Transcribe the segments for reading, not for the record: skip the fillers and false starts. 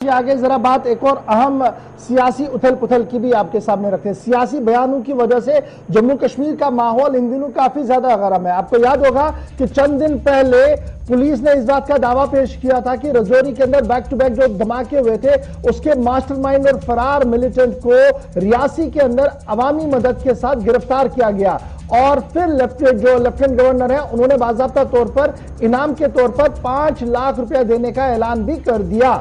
आगे जरा बात एक और अहम सियासी उथल पुथल की भी आपके सामने रखते हैं। सियासी बयानों की वजह से जम्मू कश्मीर का माहौल इन दिनों काफी ज्यादा गर्म है। आपको याद होगा कि चंद दिन पहले पुलिस ने इस बात का दावा पेश किया था कि रजौरी के अंदर बैक टू बैक जो धमाके हुए थे उसके मास्टरमाइंड और फरार मिलिटेंट को रियासी के अंदर अवामी मदद के साथ गिरफ्तार किया गया और फिर लेफ्टिनेंट गवर्नर है उन्होंने बाकायदा तौर पर इनाम के तौर पर 5 लाख रुपया देने का ऐलान भी कर दिया।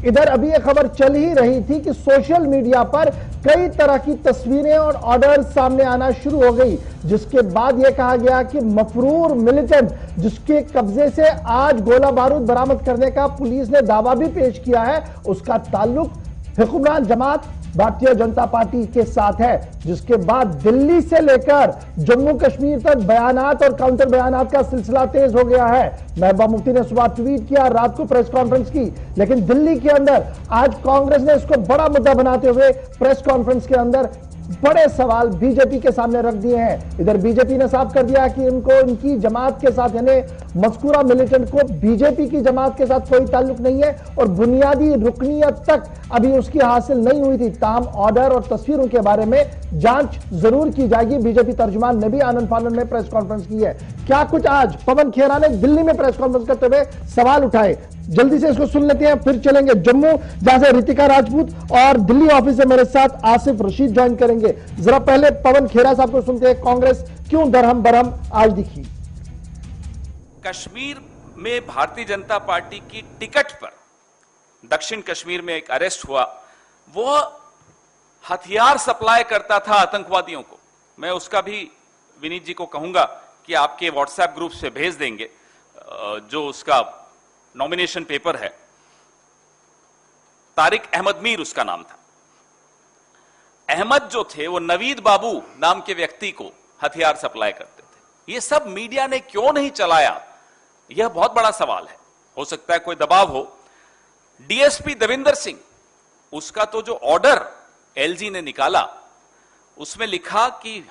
इधर अभी यह खबर चल ही रही थी कि सोशल मीडिया पर कई तरह की तस्वीरें और ऑर्डर्स सामने आना शुरू हो गई, जिसके बाद यह कहा गया कि मफरूर मिलिटेंट जिसके कब्जे से आज गोला बारूद बरामद करने का पुलिस ने दावा भी पेश किया है, उसका ताल्लुक हुक्मरान जमात भारतीय जनता पार्टी के साथ है। जिसके बाद दिल्ली से लेकर जम्मू कश्मीर तक बयानात और काउंटर बयानात का सिलसिला तेज हो गया है। महबूबा मुफ्ती ने सुबह ट्वीट किया, रात को प्रेस कॉन्फ्रेंस की, लेकिन दिल्ली के अंदर आज कांग्रेस ने इसको बड़ा मुद्दा बनाते हुए प्रेस कॉन्फ्रेंस के अंदर बड़े सवाल बीजेपी के सामने रख दिए हैं। इधर बीजेपी ने साफ कर दिया कि इनको इनकी जमात के साथ यानी मज़कूरा मिलिटेंट को बीजेपी की जमात के साथ कोई ताल्लुक नहीं है और बुनियादी रुकनियत तक अभी उसकी हासिल नहीं हुई थी। ताम ऑर्डर और तस्वीरों के बारे में जांच जरूर की जाएगी। बीजेपी तर्जुमान ने भी आनंद फानंद में प्रेस कॉन्फ्रेंस की है। क्या कुछ आज पवन खेरा ने दिल्ली में प्रेस कॉन्फ्रेंस करते हुए सवाल उठाए, जल्दी से इसको सुन लेते हैं, फिर चलेंगे जम्मू जहां से रितिका राजपूत और दिल्ली ऑफिस से मेरे साथ आसिफ रशीद ज्वाइन करेंगे। जरा पहले पवन खेरा साहब को सुनते हैं, कांग्रेस क्यों दरहम बरहम आज दिखी। कश्मीर में भारतीय जनता पार्टी की टिकट पर दक्षिण कश्मीर में एक अरेस्ट हुआ, वो हथियार सप्लाई करता था आतंकवादियों को। मैं उसका भी विनीत जी को कहूंगा कि आपके व्हाट्सएप ग्रुप से भेज देंगे जो उसका नॉमिनेशन पेपर है। तारिक अहमद मीर उसका नाम था। अहमद जो थे वो नवीद बाबू नाम के व्यक्ति को हथियार सप्लाई करते थे। ये सब मीडिया ने क्यों नहीं चलाया, यह बहुत बड़ा सवाल है। हो सकता है कोई दबाव हो। डीएसपी देविंदर सिंह, उसका तो जो ऑर्डर एलजी ने निकाला उसमें लिखा कि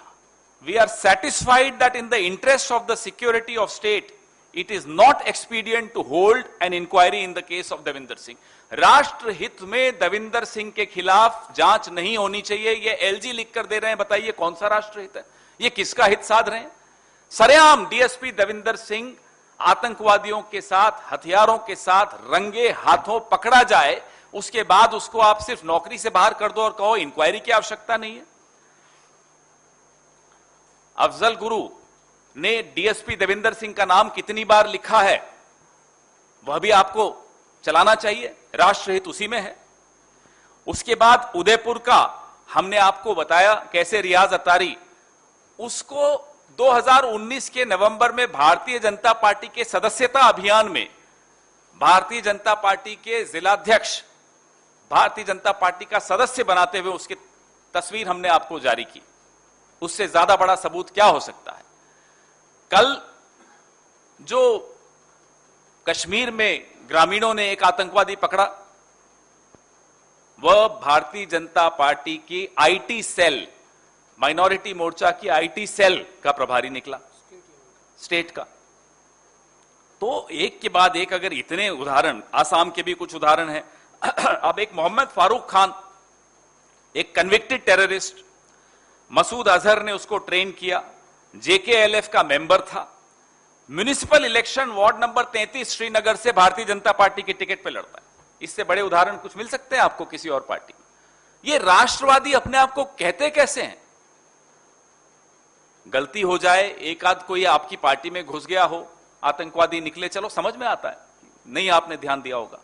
we are satisfied that in the interest of the security of state it is not expedient to hold an inquiry in the case of Devinder Singh. राष्ट्र हित में देविंदर सिंह के खिलाफ जांच नहीं होनी चाहिए, ये एलजी लिख कर दे रहे हैं। बताइए कौन सा राष्ट्र हित है, ये किसका हित साध रहे हैं। सरेआम डीएसपी देविंदर सिंह आतंकवादियों के साथ हथियारों के साथ रंगे हाथों पकड़ा जाए, उसके बाद उसको आप सिर्फ नौकरी से बाहर कर दो और कहो इंक्वायरी की आवश्यकता नहीं है। अफजल गुरु ने डीएसपी देविंदर सिंह का नाम कितनी बार लिखा है वह भी आपको चलाना चाहिए, राष्ट्रहित उसी में है। उसके बाद उदयपुर का हमने आपको बताया कैसे रियाज अतारी, उसको 2019 के नवंबर में भारतीय जनता पार्टी के सदस्यता अभियान में भारतीय जनता पार्टी के जिलाध्यक्ष भारतीय जनता पार्टी का सदस्य बनाते हुए उसकी तस्वीर हमने आपको जारी की। उससे ज्यादा बड़ा सबूत क्या हो सकता है। कल जो कश्मीर में ग्रामीणों ने एक आतंकवादी पकड़ा, वह भारतीय जनता पार्टी की आईटी सेल, माइनॉरिटी मोर्चा की आईटी सेल का प्रभारी निकला, स्टेट का। तो एक के बाद एक अगर इतने उदाहरण, आसाम के भी कुछ उदाहरण हैं। अब एक मोहम्मद फारूक खान, एक कन्विक्टेड टेररिस्ट, मसूद अजहर ने उसको ट्रेन किया, जेकेएलएफ का मेंबर था, municipal election ward number 33 Srinagar से भारतीय जनता पार्टी की टिकट पे लड़ता है। इससे बड़े उदाहरण कुछ मिल सकते हैं आपको किसी और पार्टी में। ये राष्ट्रवादी अपने आप को कहते कैसे हैं। गलती हो जाए, एक आध कोई आपकी पार्टी में घुस गया हो, आतंकवादी निकले, चलो समझ में आता है, नहीं आपने ध्यान दिया होगा।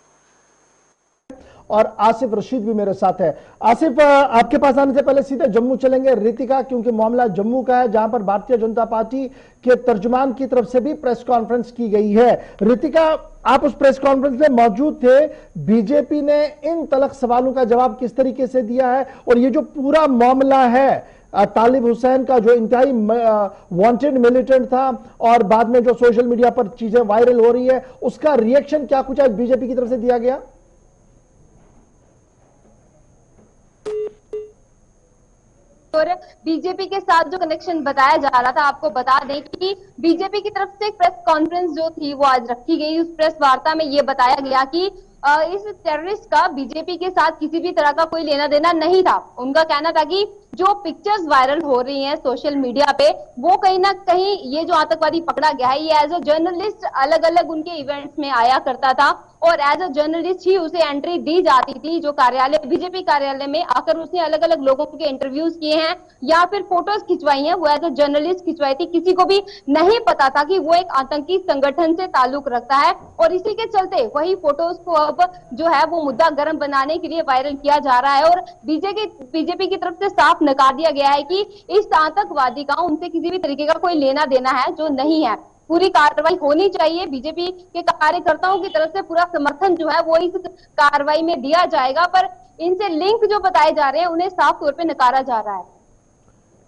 और आसिफ रशीद भी मेरे साथ है। आसिफ, आपके पास आने से पहले सीधे जम्मू चलेंगे रितिका, क्योंकि मामला जम्मू का है जहां पर भारतीय जनता पार्टी के तर्जुमान की तरफ से भी प्रेस कॉन्फ्रेंस की गई है। रितिका, आप उस प्रेस कॉन्फ्रेंस में मौजूद थे। बीजेपी ने इन तलख सवालों का जवाब किस तरीके से दिया है और ये जो पूरा मामला है तालिब हुसैन का, जो इंतहाई वांटेड मिलिटेंट था और बाद में जो सोशल मीडिया पर चीजें वायरल हो रही है, उसका रिएक्शन क्या कुछ आज बीजेपी की तरफ से दिया गया। और बीजेपी के साथ जो कनेक्शन बताया जा रहा था, आपको बता दें कि बीजेपी की तरफ से एक प्रेस कॉन्फ्रेंस जो थी वो आज रखी गई। उस प्रेस वार्ता में ये बताया गया कि इस टेररिस्ट का बीजेपी के साथ किसी भी तरह का कोई लेना देना नहीं था। उनका कहना था कि जो पिक्चर्स वायरल हो रही हैं सोशल मीडिया पे, वो कहीं ना कहीं ये जो आतंकवादी पकड़ा गया है, ये एज अ जर्नलिस्ट अलग अलग उनके इवेंट्स में आया करता था और एज अ जर्नलिस्ट ही उसे एंट्री दी जाती थी। जो कार्यालय, बीजेपी कार्यालय में आकर उसने अलग अलग लोगों के इंटरव्यूज किए हैं या फिर फोटोज खिंचवाई हैं, वो एज अ जर्नलिस्ट खिंचवाई थी। किसी को भी नहीं पता था कि वो एक आतंकी संगठन से ताल्लुक रखता है और इसी के चलते वही फोटोज को अब जो है वो मुद्दा गर्म बनाने के लिए वायरल किया जा रहा है और बीजेपी की तरफ से साफ नकार दिया गया है कि इस आतंकवादी का उनसे किसी भी तरीके का कोई लेना देना है जो नहीं है। पूरी कार्रवाई होनी चाहिए। बीजेपी के कार्यकर्ताओं की तरफ से पूरा समर्थन जो है वो इस कार्रवाई में दिया जाएगा, पर इनसे लिंक जो बताए जा रहे हैं उन्हें साफ तौर पे नकारा जा रहा है।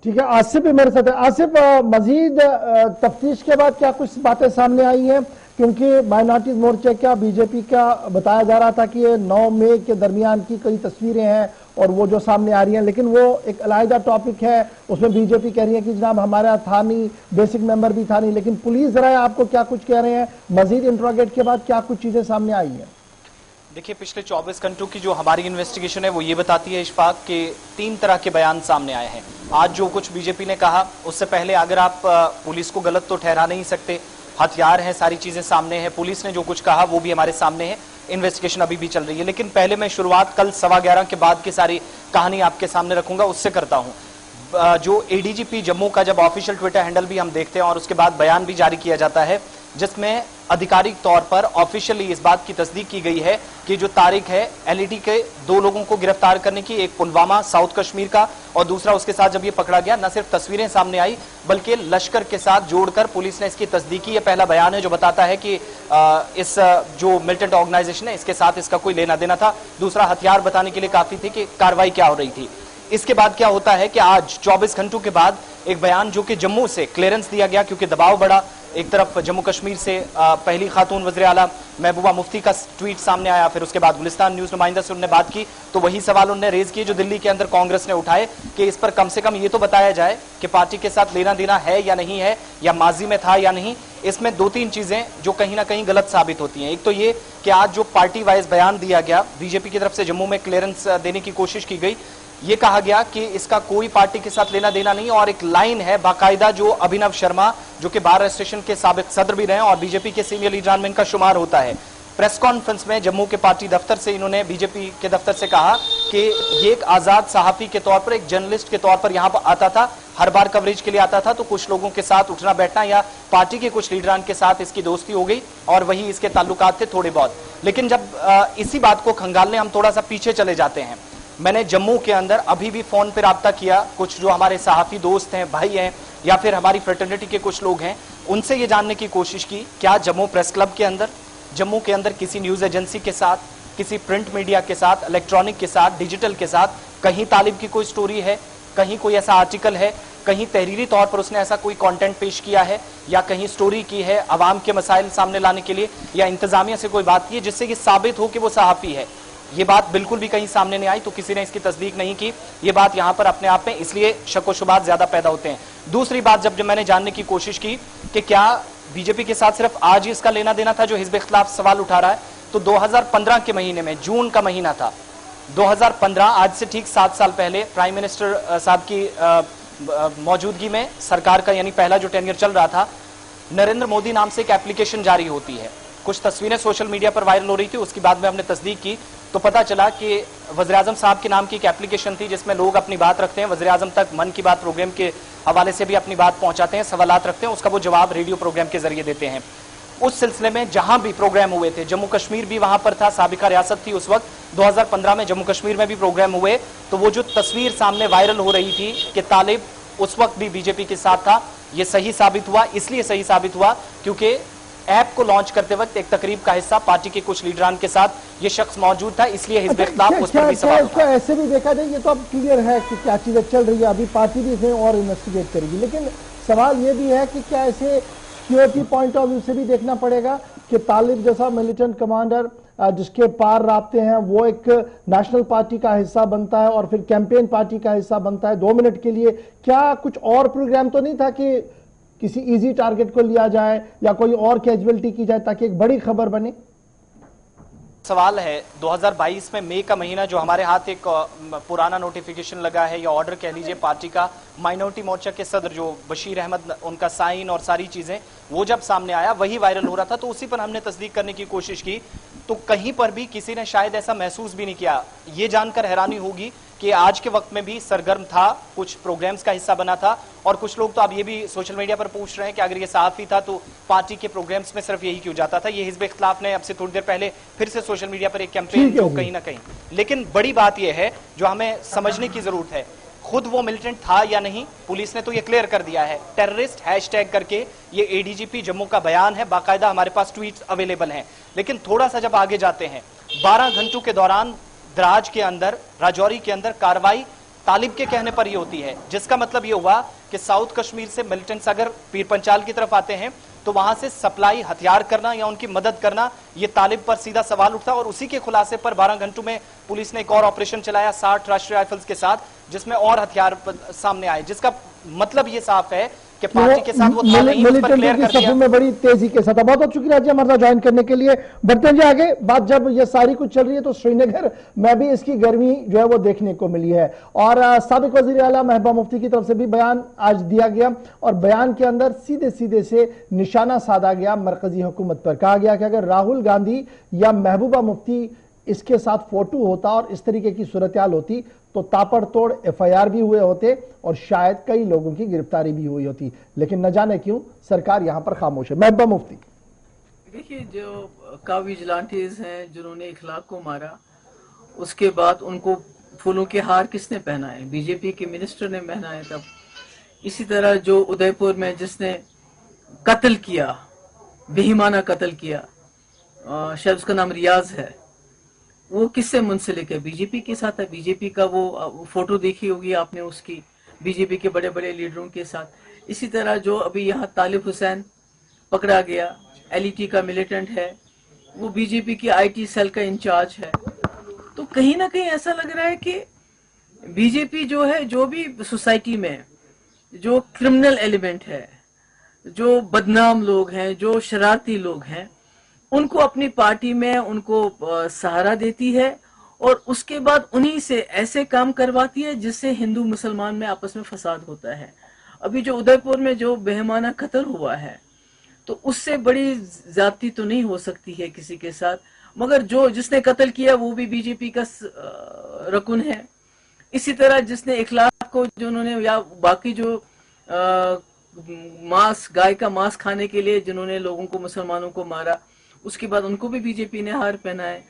ठीक है, आसिफ भी मेरे साथ है। आसिफ, मजीद तफ्तीश के बाद क्या कुछ बातें सामने आई हैं? क्योंकि माइनॉरिटीज मोर्चे का, बीजेपी का बताया जा रहा था कि ये 9 मई के दरमियान की कई तस्वीरें हैं और वो जो सामने आ रही हैं, लेकिन वो एक अलग टॉपिक है। उसमें बीजेपी कह रही है कि जनाब हमारा था नहीं, बेसिक मेंबर भी था नहीं, लेकिन पुलिस जरा आपको क्या कुछ कह रहे हैं? मजीद इंट्रोगेट के बाद क्या कुछ चीजें सामने आई हैं? देखिए, पिछले 24 घंटों की जो हमारी इन्वेस्टिगेशन है वो ये बताती है इशफाक के 3 तरह के बयान सामने आए हैं। आज जो कुछ बीजेपी ने कहा, उससे पहले अगर आप पुलिस को गलत तो ठहरा नहीं सकते, हथियार हैं, सारी चीजें सामने हैं। पुलिस ने जो कुछ कहा वो भी हमारे सामने है, इन्वेस्टिगेशन अभी भी चल रही है। लेकिन पहले मैं शुरुआत कल 11:15 के बाद की सारी कहानी आपके सामने रखूंगा, उससे करता हूं। जो एडीजीपी जम्मू का जब ऑफिशियल ट्विटर हैंडल भी हम देखते हैं और उसके बाद बयान भी जारी किया जाता है जिसमें आधिकारिक तौर पर ऑफिशियली इस बात की तस्दीक की गई है कि जो तारीख है एलईडी के 2 लोगों को गिरफ्तार करने की, एक पुलवामा साउथ कश्मीर का और दूसरा उसके साथ जब ये पकड़ा गया, न सिर्फ तस्वीरें सामने आई बल्कि लश्कर के साथ जोड़कर पुलिस ने इसकी तस्दीक की। यह पहला बयान है जो बताता है कि इस जो मिलिटेंट ऑर्गेनाइजेशन है इसके साथ इसका कोई लेना देना था। दूसरा, हथियार बताने के लिए काफी थी कि कार्रवाई क्या हो रही थी। इसके बाद क्या होता है कि आज 24 घंटों के बाद एक बयान जो कि जम्मू से क्लियरेंस दिया गया क्योंकि दबाव बढ़ा। एक तरफ जम्मू कश्मीर से पहली खातून वज़ीर आला महबूबा मुफ्ती का ट्वीट सामने आया, फिर उसके बाद गुलिस्तान न्यूज नुमाइंदा से उन्होंने बात की तो वही सवाल उन्होंने रेज किए जो दिल्ली के अंदर कांग्रेस ने उठाए कि इस पर कम से कम ये तो बताया जाए कि पार्टी के साथ लेना देना है या नहीं है, या माजी में था या नहीं। इसमें 2-3 चीजें जो कहीं ना कहीं गलत साबित होती हैं। एक तो ये कि आज जो पार्टी वाइज बयान दिया गया, बीजेपी की तरफ से जम्मू में क्लियरेंस देने की कोशिश की गई, ये कहा गया कि इसका कोई पार्टी के साथ लेना देना नहीं। और एक लाइन है बाकायदा जो अभिनव शर्मा जो कि बार एसोसिएशन के साबिक सदर भी रहे और बीजेपी के सीनियर लीडरान में इनका शुमार होता है, प्रेस कॉन्फ्रेंस में जम्मू के पार्टी दफ्तर से इन्होंने बीजेपी के दफ्तर से कहा कि ये एक आजाद सहाफी के तौर पर, एक जर्नलिस्ट के तौर पर यहां पर आता था, हर बार कवरेज के लिए आता था, तो कुछ लोगों के साथ उठना बैठना या पार्टी के कुछ लीडरान के साथ इसकी दोस्ती हो गई और वही इसके ताल्लुकात थे थोड़े बहुत। लेकिन जब इसी बात को खंगालने हम थोड़ा सा पीछे चले जाते हैं, मैंने जम्मू के अंदर अभी भी फोन पे राब्ता किया, कुछ जो हमारे सहाफी दोस्त हैं, भाई हैं, या फिर हमारी फ्रेटर्निटी के कुछ लोग हैं, उनसे ये जानने की कोशिश की क्या जम्मू प्रेस क्लब के अंदर, जम्मू के अंदर किसी न्यूज एजेंसी के साथ, किसी प्रिंट मीडिया के साथ, इलेक्ट्रॉनिक के साथ, डिजिटल के साथ कहीं तालिब की कोई स्टोरी है, कहीं कोई ऐसा आर्टिकल है, कहीं तहरीरी तौर पर उसने ऐसा कोई कंटेंट पेश किया है, या कहीं स्टोरी की है अवाम के मसाइल सामने लाने के लिए, या इंतजामिया से कोई बात की है जिससे ये साबित हो कि वो सहाफी है। ये बात बिल्कुल भी कहीं सामने नहीं आई, तो किसी ने इसकी तस्दीक नहीं की। ये बात यहां पर अपने आप में इसलिए शक व शुबात ज्यादा पैदा होते हैं। दूसरी बात, जब मैंने जानने की कोशिश की कि क्या बीजेपी के साथ सिर्फ आज ही इसका लेना देना था जो हिज़्ब इख्तिलाफ सवाल उठा रहा है, तो 2015 के महीने में, जून का महीना था 2015, आज से ठीक 7 साल पहले प्राइम मिनिस्टर साहब की मौजूदगी में सरकार का यानी पहला जो टेन्योर चल रहा था, नरेंद्र मोदी नाम से एक एप्लीकेशन जारी होती है। कुछ तस्वीरें सोशल मीडिया पर वायरल हो रही थी, उसके बाद में हमने तस्दीक की तो पता चला कि वज़ीर आज़म साहब के नाम की एक एप्लीकेशन थी जिसमें लोग अपनी बात रखते हैं, वज़ीर आज़म तक मन की बात प्रोग्राम के हवाले से भी अपनी बात पहुंचाते हैं, सवालात रखते हैं, उसका वो जवाब रेडियो प्रोग्राम के जरिए देते हैं। उस सिलसिले में जहां भी प्रोग्राम हुए थे, जम्मू कश्मीर भी वहां पर था, साबिका रियासत थी उस वक्त, 2015 में जम्मू कश्मीर में भी प्रोग्राम हुए, तो वो जो तस्वीर सामने वायरल हो रही थी कि तालिब उस वक्त भी बीजेपी के साथ था, ये सही साबित हुआ। इसलिए सही साबित हुआ क्योंकि ऐप को लॉन्च करते वक्त एक तकरीब का हिस्सा पार्टी के कुछ लीडरान के साथ ये शख्स मौजूद था, इसलिए हिज़्ब इख्तिलाफ उस पर भी सवाल उठा। ऐसे भी देखा जाए, ये तो अब क्लियर है कि क्या चीजें चल रही है, अभी पार्टी भी इसे और इन्वेस्टिगेट करेगी, लेकिन सवाल ये भी है कि क्या ऐसे सिक्योरिटी पॉइंट ऑफ व्यू से भी देखना पड़ेगा कि तालिब जैसा मिलिटेंट कमांडर जिसके पार राब्ते हैं, वो एक नेशनल पार्टी का हिस्सा बनता है और फिर कैंपेन पार्टी का हिस्सा बनता है 2 मिनट के लिए। क्या कुछ और प्रोग्राम तो नहीं था कि किसी इजी टारगेट को लिया जाए या कोई और कैजुअलिटी की जाए ताकि एक बड़ी खबर बने? सवाल है 2022 में मई का महीना जो हमारे हाथ एक पुराना नोटिफिकेशन लगा है या ऑर्डर कह लीजिए पार्टी का, माइनॉरिटी मोर्चा के सदर जो बशीर अहमद, उनका साइन और सारी चीजें वो जब सामने आया वही वायरल हो रहा था, तो उसी पर हमने तस्दीक करने की कोशिश की, तो कहीं पर भी किसी ने शायद ऐसा महसूस भी नहीं किया। ये जानकर हैरानी होगी कि आज के वक्त में भी सरगर्म था, कुछ प्रोग्राम्स का हिस्सा बना था, और कुछ लोग तो अब ये भी सोशल मीडिया पर पूछ रहे हैं कि अगर ये सहाफी था तो पार्टी के प्रोग्राम्स में सिर्फ यही क्यों जाता था। ये हिज़्ब इख्तिलाफ ने अब से थोड़ी देर पहले फिर से सोशल मीडिया पर एक कैंपेन जो कहीं ना कहीं, लेकिन बड़ी बात यह है जो हमें समझने की जरूरत है, खुद वो मिलिटेंट था या नहीं, पुलिस ने तो ये क्लियर कर दिया है, टेररिस्ट हैशटैग करके ये एडीजीपी जम्मू का बयान है, बाकायदा हमारे पास ट्वीट्स अवेलेबल हैं। लेकिन थोड़ा सा जब आगे जाते हैं, 12 घंटों के दौरान द्राज के अंदर, राजौरी के अंदर कार्रवाई तालिब के कहने पर ही होती है, जिसका मतलब ये हुआ कि साउथ कश्मीर से मिलिटेंट्स अगर पीर पंचाल की तरफ आते हैं तो वहां से सप्लाई हथियार करना या उनकी मदद करना, ये तालिब पर सीधा सवाल उठता, और उसी के खुलासे पर 12 घंटों में पुलिस ने एक और ऑपरेशन चलाया 60 राष्ट्रीय राइफल्स के साथ, जिसमें और हथियार सामने आए, जिसका मतलब ये साफ है कि पार्टी के साथ वो था नहीं, उस पर क्लियर कर दिया। में बड़ी तेजी के साथ। बहुत बहुत शुक्रिया जी हमारे साथ ज्वाइन करने के लिए। बढ़ते हैं आगे। बात जब ये सारी कुछ चल रही है तो श्रीनगर में भी इसकी गर्मी जो है वो देखने को मिली है, और साबिक वज़ीर आला महबूबा मुफ्ती की तरफ से भी बयान आज दिया गया, और बयान के अंदर सीधे सीधे से निशाना साधा गया मरकजी हुकूमत पर। कहा गया कि अगर राहुल गांधी या महबूबा मुफ्ती इसके साथ फोटो होता और इस तरीके की सूरत-हाल होती तो ताबड़तोड़ एफआईआर भी हुए होते और शायद कई लोगों की गिरफ्तारी भी हुई होती, लेकिन न जाने क्यों सरकार यहां पर खामोश है। महबूबा मुफ्ती, देखिए, जो का विजिलेंटीज हैं जिन्होंने इखलाक को मारा, उसके बाद उनको फूलों के हार किसने पहनाए? बीजेपी के मिनिस्टर ने पहनाए तब। इसी तरह जो उदयपुर में जिसने कत्ल किया, बेईमाना कत्ल किया, शायद उसका नाम रियाज है, वो किससे मुंसलिक है? बीजेपी के साथ है। बीजेपी का वो फोटो देखी होगी आपने उसकी, बीजेपी के बड़े बड़े लीडरों के साथ। इसी तरह जो अभी यहाँ तालिब हुसैन पकड़ा गया, एलईटी का मिलिटेंट है, वो बीजेपी की आईटी सेल का इंचार्ज है। तो कहीं ना कहीं ऐसा लग रहा है कि बीजेपी जो है, जो भी सोसाइटी में जो क्रिमिनल एलिमेंट है, जो बदनाम लोग हैं, जो शरारती लोग हैं, उनको अपनी पार्टी में उनको सहारा देती है, और उसके बाद उन्हीं से ऐसे काम करवाती है जिससे हिंदू मुसलमान में आपस में फसाद होता है। अभी जो उदयपुर में जो बेहमाना कत्ल हुआ है, तो उससे बड़ी ज्यादती तो नहीं हो सकती है किसी के साथ, मगर जो जिसने कत्ल किया वो भी बीजेपी का रकुन है। इसी तरह जिसने इखलाक को, जो उन्होंने, या बाकी जो मांस, गाय का मांस खाने के लिए जिन्होंने लोगों को, मुसलमानों को मारा, उसके बाद उनको भी बीजेपी ने हार पहनाए।